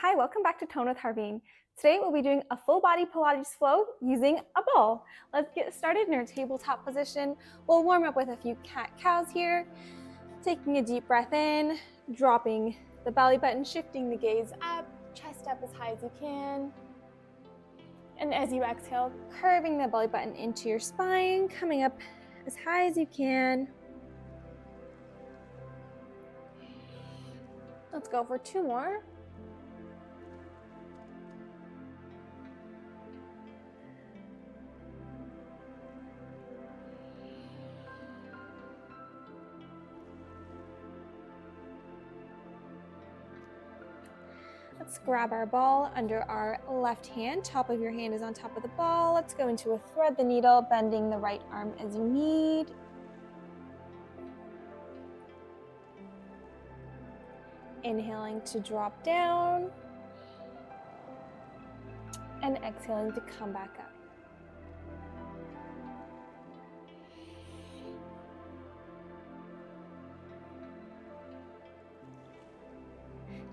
Hi, welcome back to Tone with Harveen. Today we'll be doing a full body Pilates flow using a ball. Let's get started in our tabletop position. We'll warm up with a few cat-cows here. Taking a deep breath in, dropping the belly button, shifting the gaze up, chest up as high as you can. And as you exhale, curving the belly button into your spine, coming up as high as you can. Let's go for two more. Let's grab our ball under our left hand. Top of your hand is on top of the ball. Let's go into a thread the needle, bending the right arm as you need. Inhaling to drop down. And exhaling to come back up.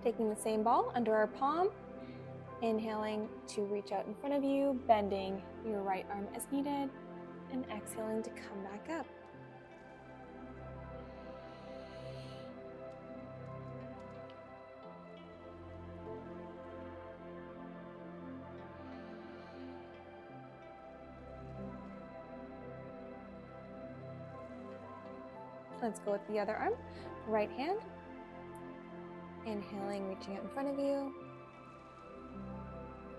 Taking the same ball under our palm, inhaling to reach out in front of you, bending your right arm as needed, and exhaling to come back up. Let's go with the other arm, right hand. Inhaling, reaching out in front of you,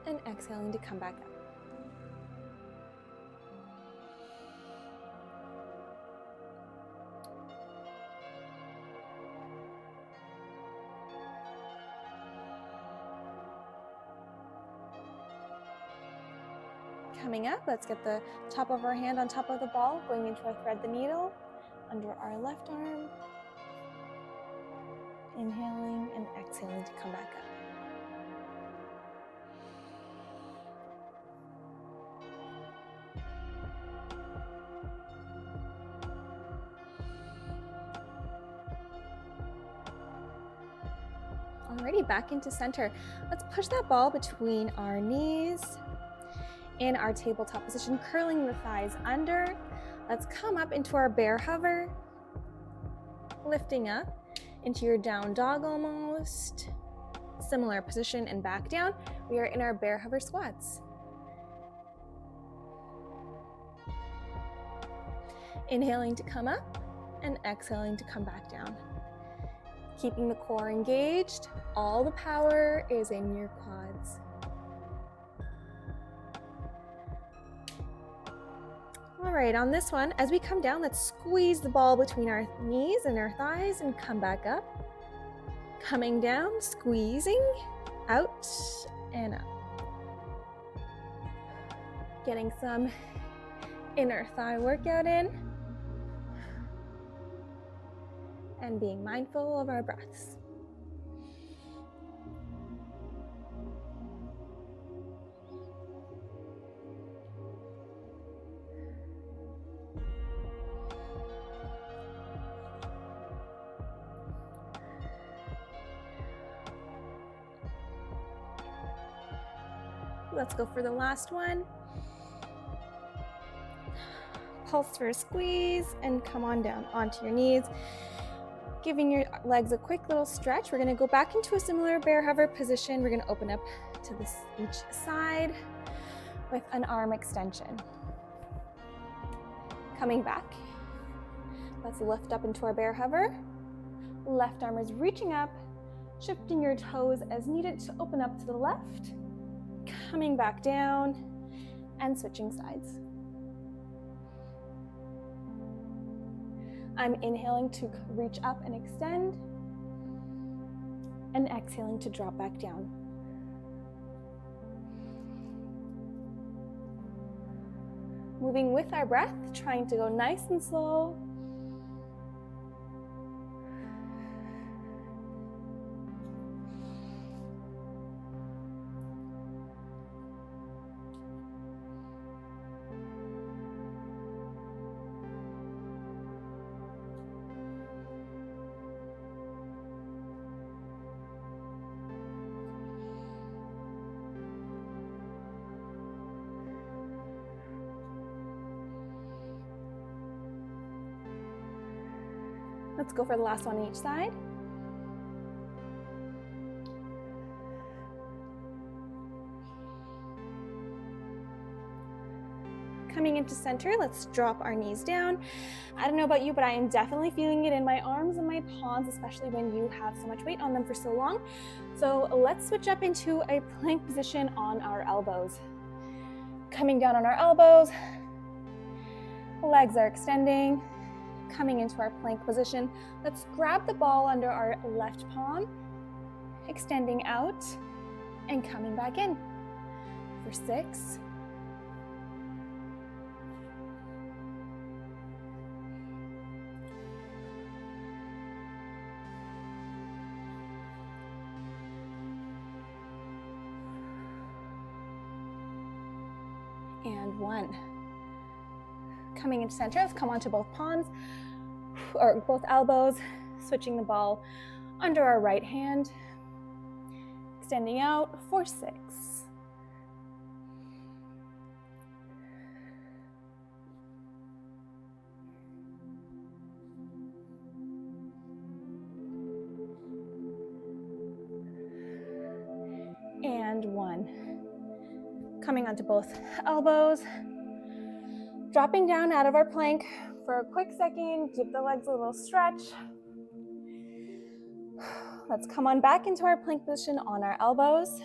and exhaling to come back up. Coming up, let's get the top of our hand on top of the ball, going into our thread the needle under our left arm. Inhaling and exhaling to come back up. Alrighty, back into center. Let's push that ball between our knees in our tabletop position, curling the thighs under. Let's come up into our bear hover, lifting up into your down dog almost. Similar position and back down. We are in our bear hover squats. Inhaling to come up and exhaling to come back down. Keeping the core engaged. All the power is in your quads. All right, on this one, as we come down, let's squeeze the ball between our knees and our thighs and come back up. Coming down, squeezing, out and up. Getting some inner thigh workout in. And being mindful of our breaths. Let's go for the last one. Pulse for a squeeze and come on down onto your knees. Giving your legs a quick little stretch. We're gonna go back into a similar bear hover position. We're gonna open up to each side with an arm extension. Coming back, let's lift up into our bear hover. Left arm is reaching up, shifting your toes as needed to open up to the left. Coming back down and switching sides. I'm inhaling to reach up and extend, and exhaling to drop back down. Moving with our breath, trying to go nice and slow. Let's go for the last one on each side. Coming into center, let's drop our knees down. I don't know about you, but I am definitely feeling it in my arms and my palms, especially when you have so much weight on them for so long. So let's switch up into a plank position on our elbows. Coming down on our elbows, legs are extending, coming into our plank position. Let's grab the ball under our left palm, extending out and coming back in for 6, and 1. Coming into center, let's come onto both palms or both elbows, switching the ball under our right hand, extending out for 6. And 1. Coming onto both elbows, dropping down out of our plank for a quick second, give the legs a little stretch. Let's come on back into our plank position on our elbows,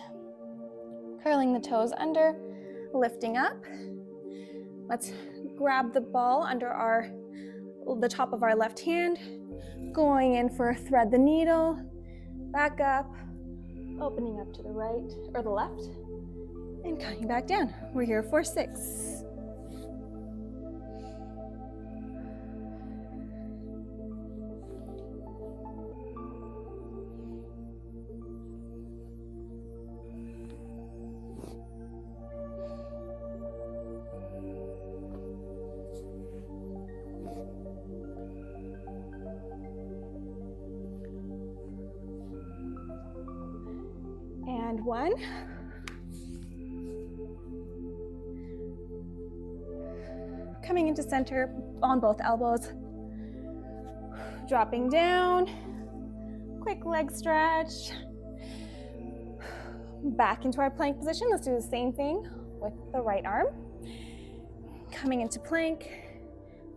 curling the toes under, lifting up. Let's grab the ball under the top of our left hand, going in for thread the needle, back up, opening up to the right or the left, and coming back down. We're here for 6. And 1. Coming into center on both elbows, dropping down, quick leg stretch, back into our plank position. Let's do the same thing with the right arm. Coming into plank,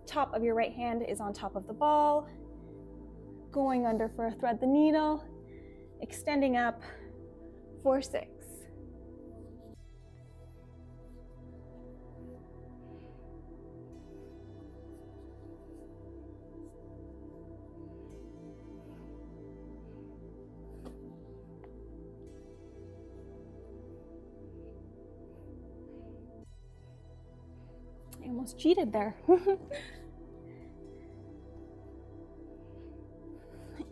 top of your right hand is on top of the ball, going under for a thread the needle, extending up for 6. I almost cheated there.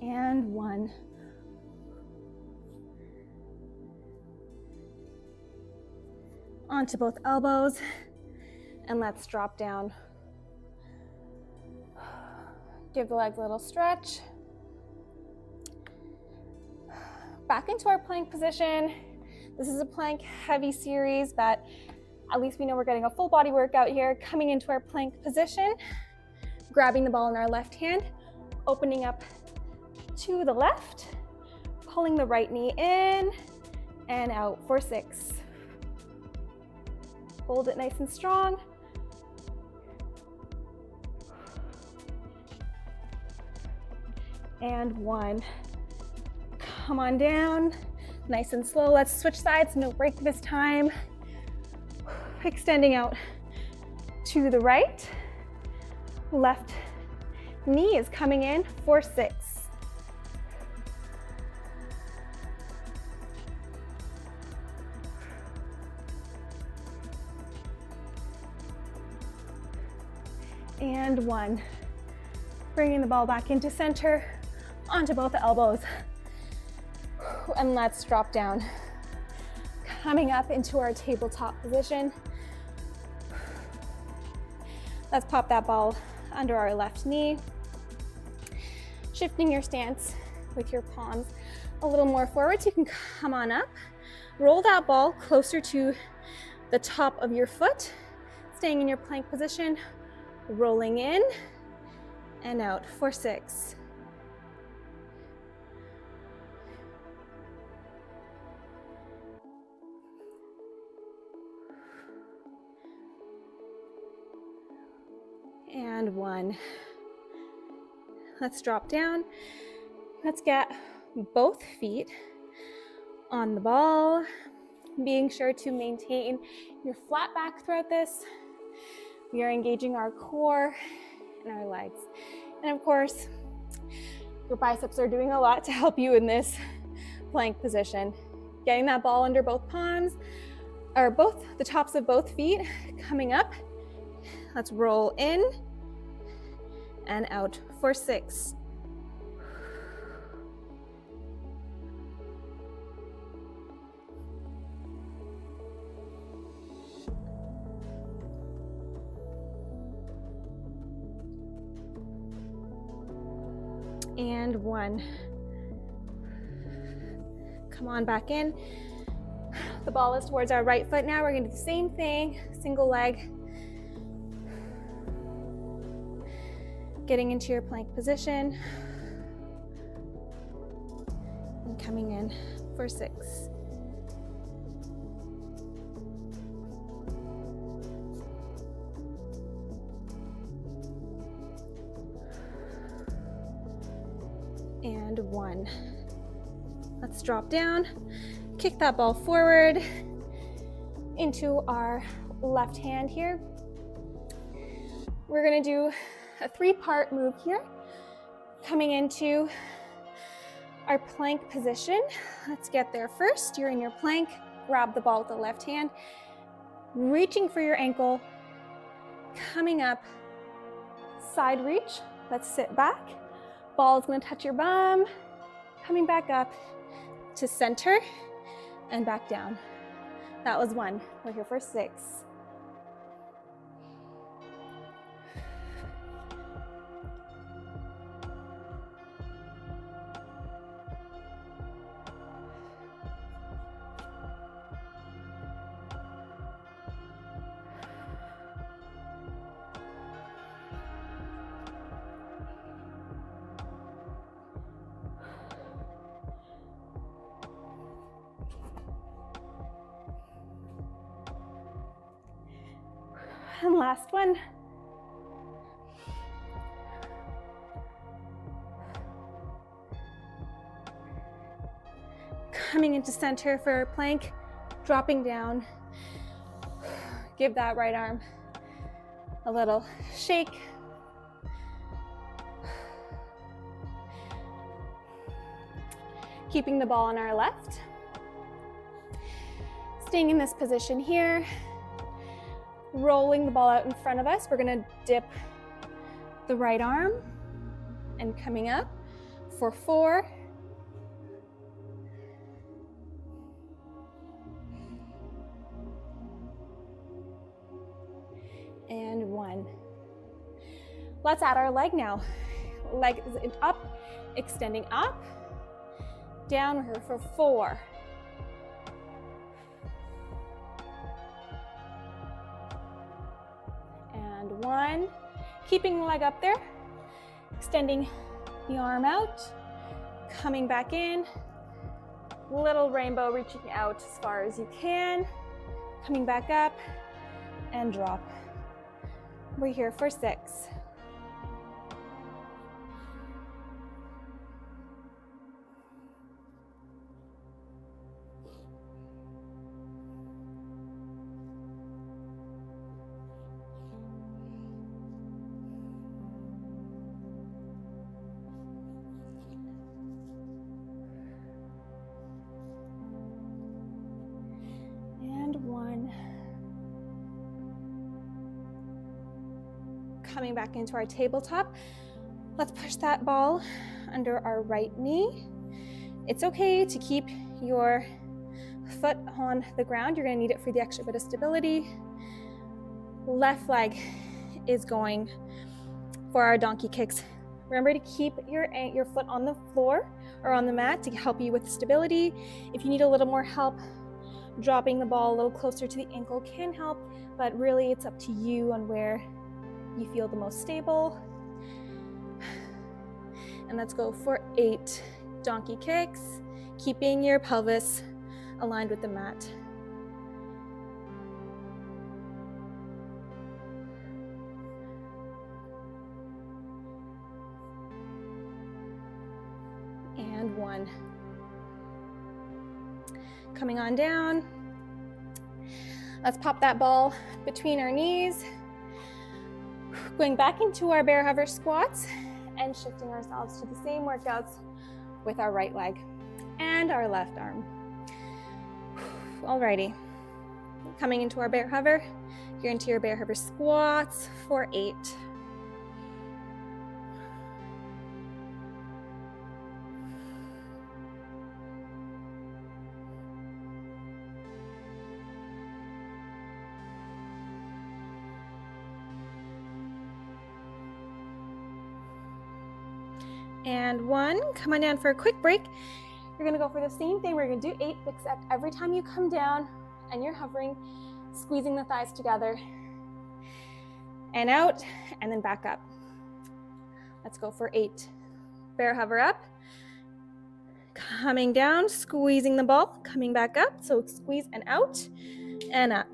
And 1. Onto both elbows, and let's drop down. Give the legs a little stretch. Back into our plank position. This is a plank heavy series, but at least we know we're getting a full body workout here. Coming into our plank position, grabbing the ball in our left hand, opening up to the left, pulling the right knee in and out for 6. Hold it nice and strong. And 1. Come on down, nice and slow. Let's switch sides, no break this time. Extending out to the right. Left knee is coming in for 6. And 1. Bringing the ball back into center, onto both elbows. And let's drop down. Coming up into our tabletop position. Let's pop that ball under our left knee. Shifting your stance with your palms a little more forward, so you can come on up. Roll that ball closer to the top of your foot, staying in your plank position, rolling in and out for 6. And 1. Let's drop down. Let's get both feet on the ball, being sure to maintain your flat back throughout this. We are engaging our core and our legs. And of course, your biceps are doing a lot to help you in this plank position. Getting that ball under both palms, or both the tops of both feet, coming up. Let's roll in and out for 6. And 1. Come on back in. The ball is towards our right foot now. We're going to do the same thing, single leg. Getting into your plank position. And coming in for 6. And 1. Let's drop down, kick that ball forward into our left hand here. We're gonna do a 3-part move here, coming into our plank position. Let's get there first. You're in your plank, grab the ball with the left hand, reaching for your ankle, coming up, side reach. Let's sit back. Ball is gonna touch your bum, coming back up to center and back down. That was 1. We're here for 6. And last one. Coming into center for our plank, dropping down. Give that right arm a little shake. Keeping the ball on our left. Staying in this position here. Rolling the ball out in front of us. We're gonna dip the right arm and coming up for 4. And 1. Let's add our leg now. Leg is up, extending up, down here for 4. And 1. Keeping the leg up there, extending the arm out, coming back in, little rainbow reaching out as far as you can, coming back up and drop. We're here for 6. And 1. Coming back into our tabletop. Let's push that ball under our right knee. It's okay to keep your foot on the ground. You're going to need it for the extra bit of stability. Left leg is going for our donkey kicks. Remember to keep your foot on the floor or on the mat to help you with stability. If you need a little more help, dropping the ball a little closer to the ankle can help, but really it's up to you on where you feel the most stable. And let's go for 8 donkey kicks, keeping your pelvis aligned with the mat. coming on down. Let's pop that ball between our knees. Going back into our bear hover squats and shifting ourselves to the same workouts with our right leg and our left arm. Alrighty, coming into our bear hover. You're into your bear hover squats for 8. And 1, come on down for a quick break. You're gonna go for the same thing. We're gonna do 8, except every time you come down and you're hovering, squeezing the thighs together and out, and then back up. Let's go for 8. Bear hover up, coming down, squeezing the ball, coming back up. So squeeze and out and up.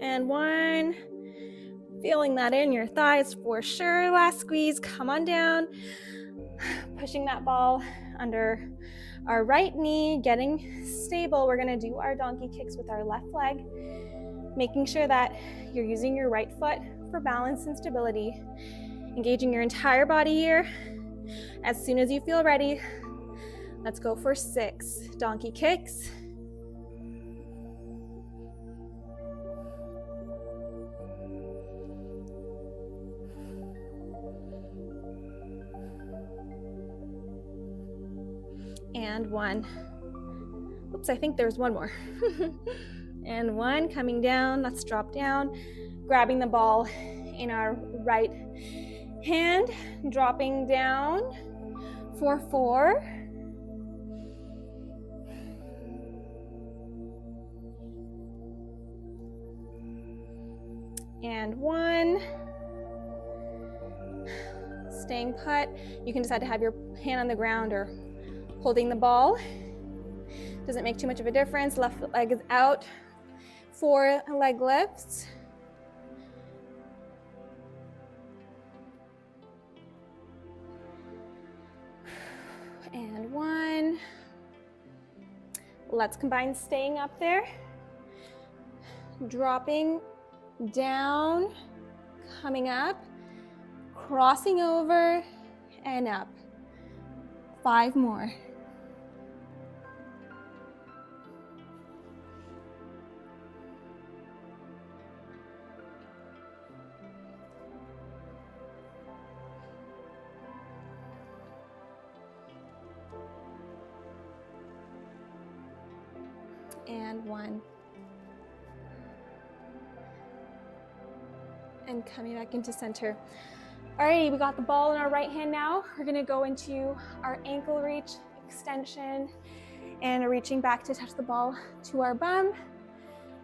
And 1, feeling that in your thighs for sure. Last squeeze, come on down. Pushing that ball under our right knee, getting stable. We're gonna do our donkey kicks with our left leg, making sure that you're using your right foot for balance and stability, engaging your entire body here. As soon as you feel ready, let's go for 6 donkey kicks. And 1. Oops, I think there's one more. And 1, coming down, let's drop down, grabbing the ball in our right hand, dropping down for 4. And 1. Staying put. You can decide to have your hand on the ground or holding the ball. Doesn't make too much of a difference. Left leg is out. 4 leg lifts. And 1. Let's combine staying up there. Dropping down, coming up, crossing over, and up. 5 more. And 1. And coming back into center. Alrighty, we got the ball in our right hand now. We're gonna go into our ankle reach extension and reaching back to touch the ball to our bum.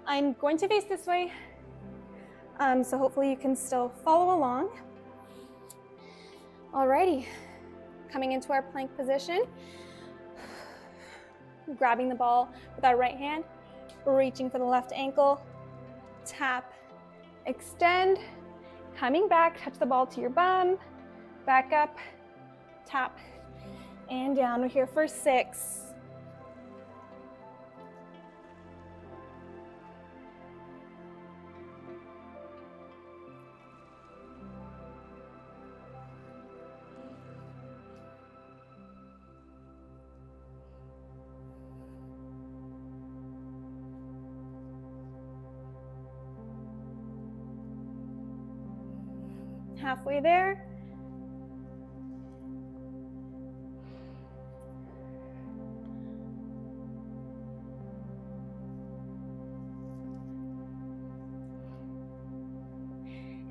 I'm going to face this way, so hopefully you can still follow along. Alrighty, coming into our plank position, grabbing the ball with our right hand, reaching for the left ankle, tap, extend, coming back, touch the ball to your bum, back up, tap, and down. We're here for 6. Halfway there.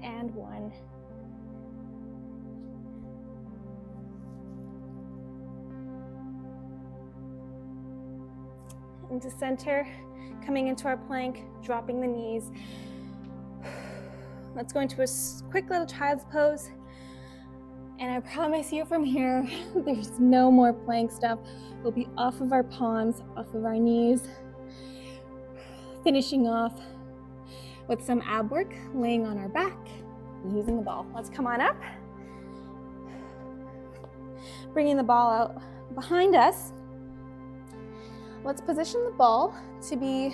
And 1. Into center, coming into our plank, dropping the knees. Let's go into a quick little child's pose And I promise you from here, there's no more plank stuff. We'll be off of our palms, off of our knees, finishing off with some ab work, laying on our back, using the ball. Let's come on up. Bringing the ball out behind us. Let's position the ball to be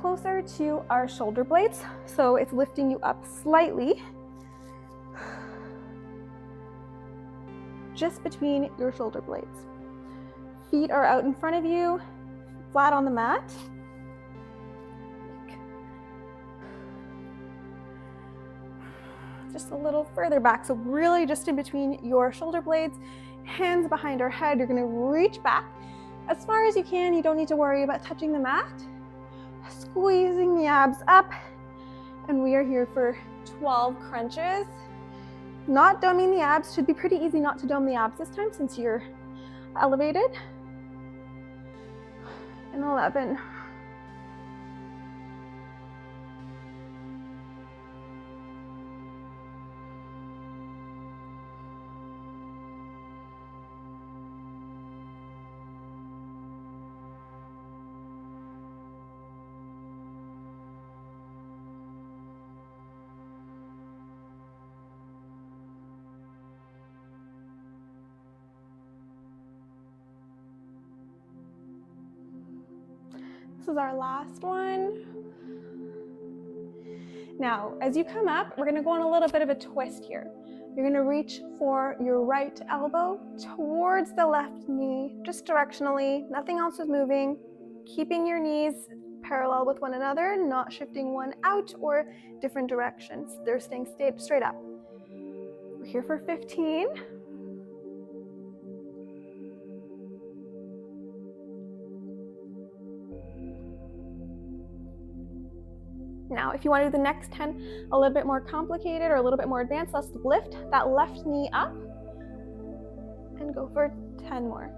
closer to our shoulder blades, so it's lifting you up slightly, just between your shoulder blades. Feet are out in front of you, flat on the mat. Just a little further back, so really just in between your shoulder blades, hands behind our head. You're gonna reach back as far as you can. You don't need to worry about touching the mat. Squeezing the abs up, and we are here for 12 crunches. Not doming the abs. Should be pretty easy not to dome the abs this time since you're elevated. And 11. This is our last one. Now, as you come up, we're gonna go on a little bit of a twist here. You're gonna reach for your right elbow towards the left knee, just directionally, nothing else is moving. Keeping your knees parallel with one another, not shifting one out or different directions. They're staying straight up. We're here for 15. Now, if you want to do the next 10 a little bit more complicated or a little bit more advanced, let's lift that left knee up and go for 10 more.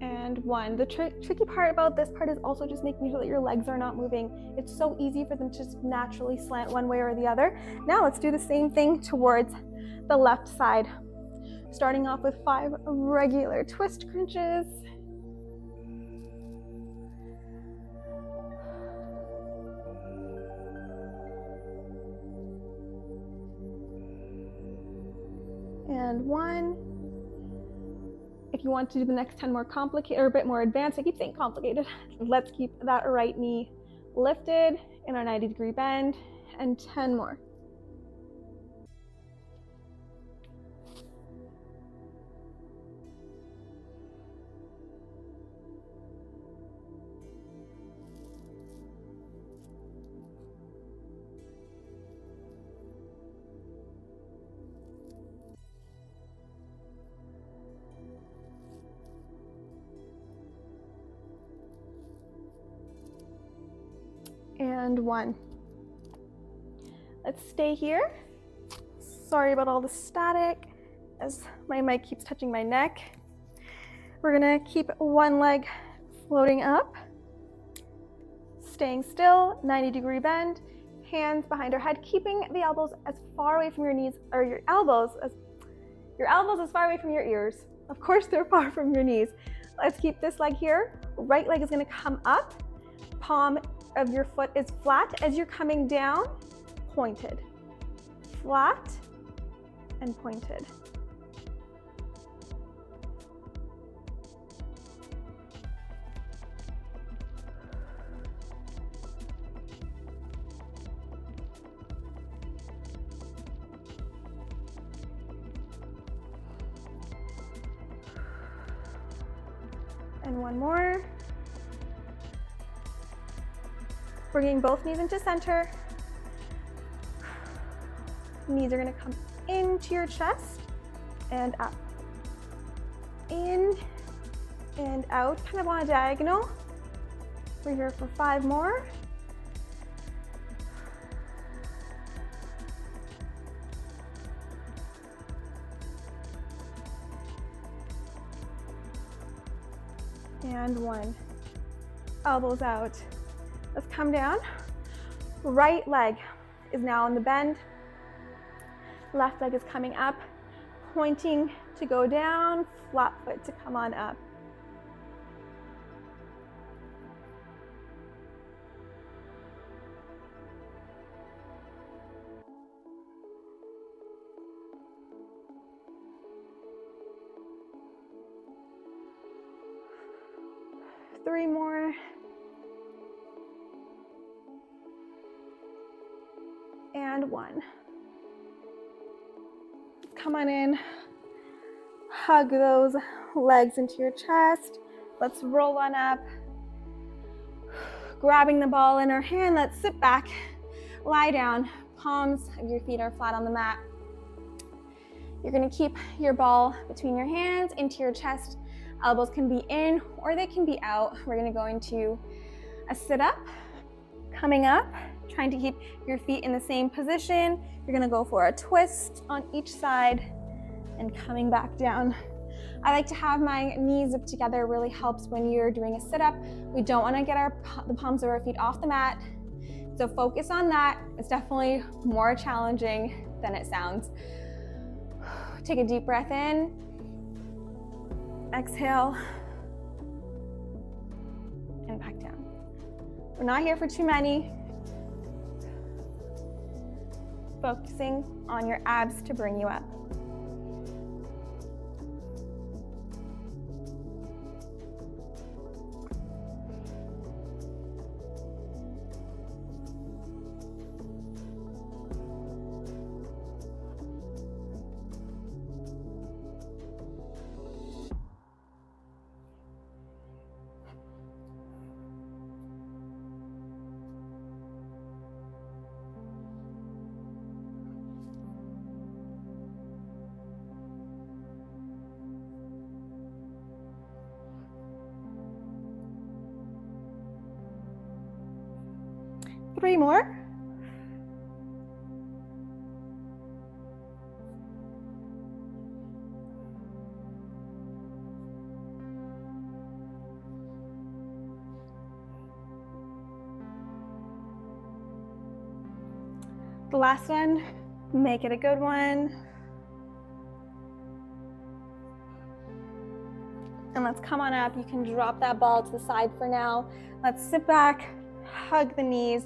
And one. The tricky part about this part is also just making sure that your legs are not moving. It's so easy for them to just naturally slant one way or the other. Now let's do the same thing towards the left side. Starting off with 5 regular twist crunches. And 1. If you want to do the next 10 more complicated or a bit more advanced, I keep saying complicated. Let's keep that right knee lifted in our 90-degree bend, and 10 more. And 1. Let's stay here. Sorry about all the static as my mic keeps touching my neck. We're gonna keep one leg floating up, staying still, 90-degree bend, hands behind our head, keeping the elbows as far away from your knees, or your elbows as far away from your ears. Of course, they're far from your knees. Let's keep this leg here. Right leg is gonna come up, palm of your foot is flat. As you're coming down, pointed. Flat and pointed. And 1 more. Bringing both knees into center. Knees are going to come into your chest and up. In and out, kind of on a diagonal. We're here for 5 more. And 1. Elbows out. Let's come down. Right leg is now in the bend. Left leg is coming up, pointing to go down, flat foot to come on up. Three more. And 1. Come on in. Hug those legs into your chest. Let's roll on up. Grabbing the ball in our hand, let's sit back, lie down. Palms of your feet are flat on the mat. You're gonna keep your ball between your hands into your chest. Elbows can be in or they can be out. We're gonna go into a sit up, coming up, trying to keep your feet in the same position. You're gonna go for a twist on each side and coming back down. I like to have my knees up together. It really helps when you're doing a sit-up. We don't wanna get the palms of our feet off the mat. So focus on that. It's definitely more challenging than it sounds. Take a deep breath in. Exhale. And back down. We're not here for too many. Focusing on your abs to bring you up. Three more. The last one, make it a good one. And let's come on up. You can drop that ball to the side for now. Let's sit back, hug the knees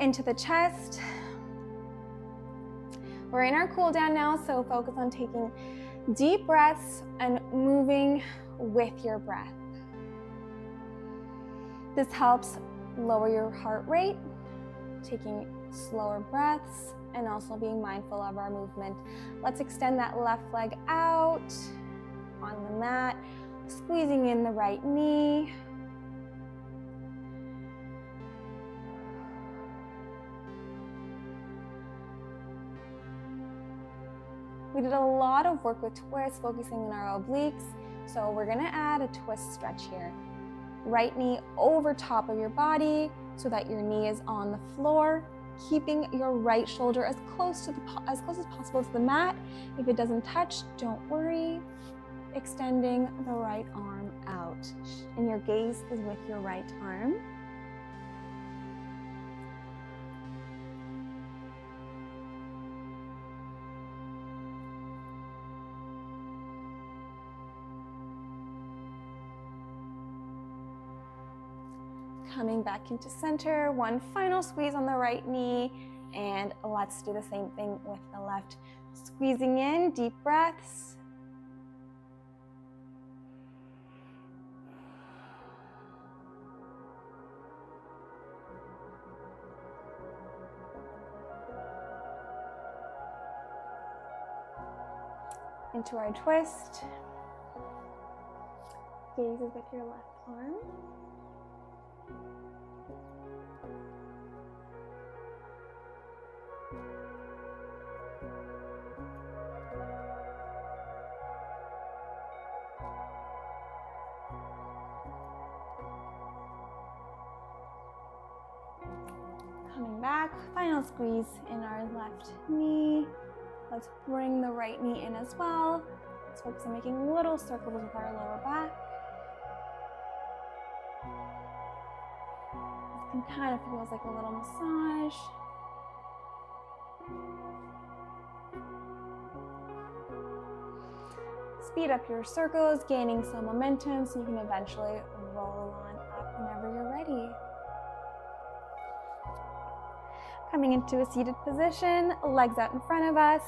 into the chest. We're in our cool down now, so focus on taking deep breaths and moving with your breath. This helps lower your heart rate, taking slower breaths, and also being mindful of our movement. Let's extend that left leg out on the mat, squeezing in the right knee. We did a lot of work with twists, focusing on our obliques. So we're gonna add a twist stretch here. Right knee over top of your body so that your knee is on the floor, keeping your right shoulder as close as possible to the mat. If it doesn't touch, don't worry. Extending the right arm out. And your gaze is with your right arm. Coming back into center, one final squeeze on the right knee, and let's do the same thing with the left. Squeezing in, deep breaths. Into our twist. Gaze is with your left arm. Coming back, final squeeze in our left knee. Let's bring the right knee in as well. Let's focus on making little circles with our lower back. It kind of feels like a little massage. Speed up your circles, gaining some momentum so you can eventually roll on up whenever you're ready. Coming into a seated position, legs out in front of us.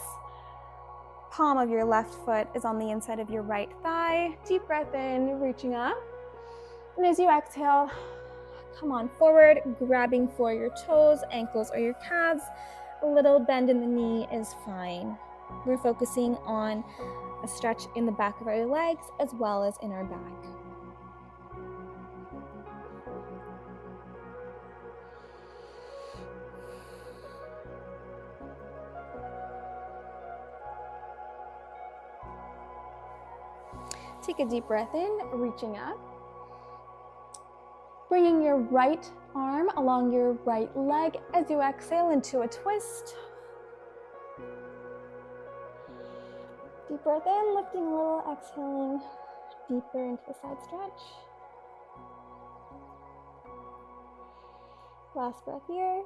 Palm of your left foot is on the inside of your right thigh. Deep breath in, reaching up. And as you exhale, come on forward, grabbing for your toes, ankles, or your calves. A little bend in the knee is fine. We're focusing on a stretch in the back of our legs as well as in our back. Take a deep breath in, reaching up. Bringing your right arm along your right leg as you exhale into a twist. Deep breath in, lifting a little, exhaling deeper into a side stretch. Last breath here.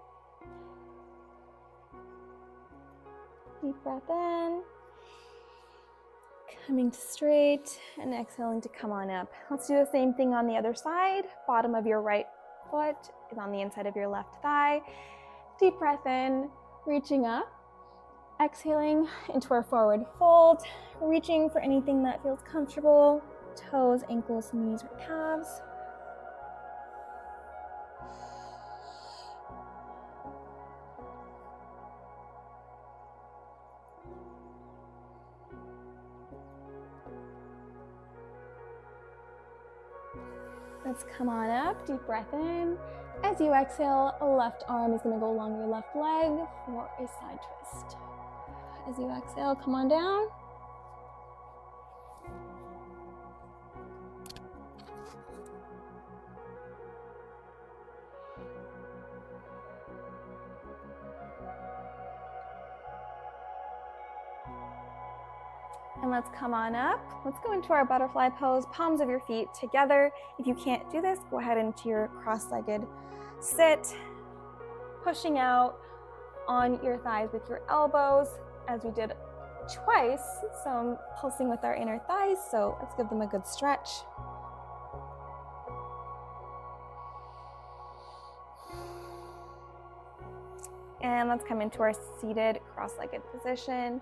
Deep breath in. Coming to straight and exhaling to come on up. Let's do the same thing on the other side. Bottom of your right foot is on the inside of your left thigh. Deep breath in, reaching up. Exhaling into our forward fold, reaching for anything that feels comfortable, toes, ankles, knees, or calves. Let's come on up, deep breath in. As you exhale, left arm is going to go along your left leg for a side twist. As you exhale, come on down. And let's come on up. Let's go into our butterfly pose, palms of your feet together. If you can't do this, go ahead into your cross-legged sit, pushing out on your thighs with your elbows, as we did twice. So I'm pulsing with our inner thighs, so let's give them a good stretch. And let's come into our seated cross-legged position.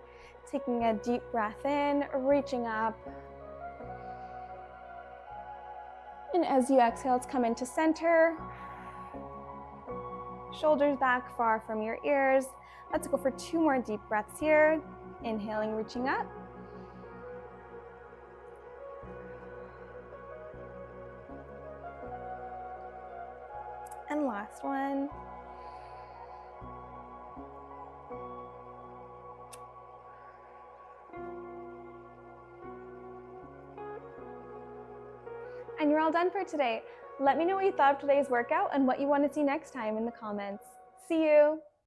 Taking a deep breath in, reaching up. And as you exhale, let's come into center. Shoulders back far from your ears. Let's go for 2 more deep breaths here. Inhaling, reaching up. And last one. And you're all done for today. Let me know what you thought of today's workout and what you want to see next time in the comments. See you!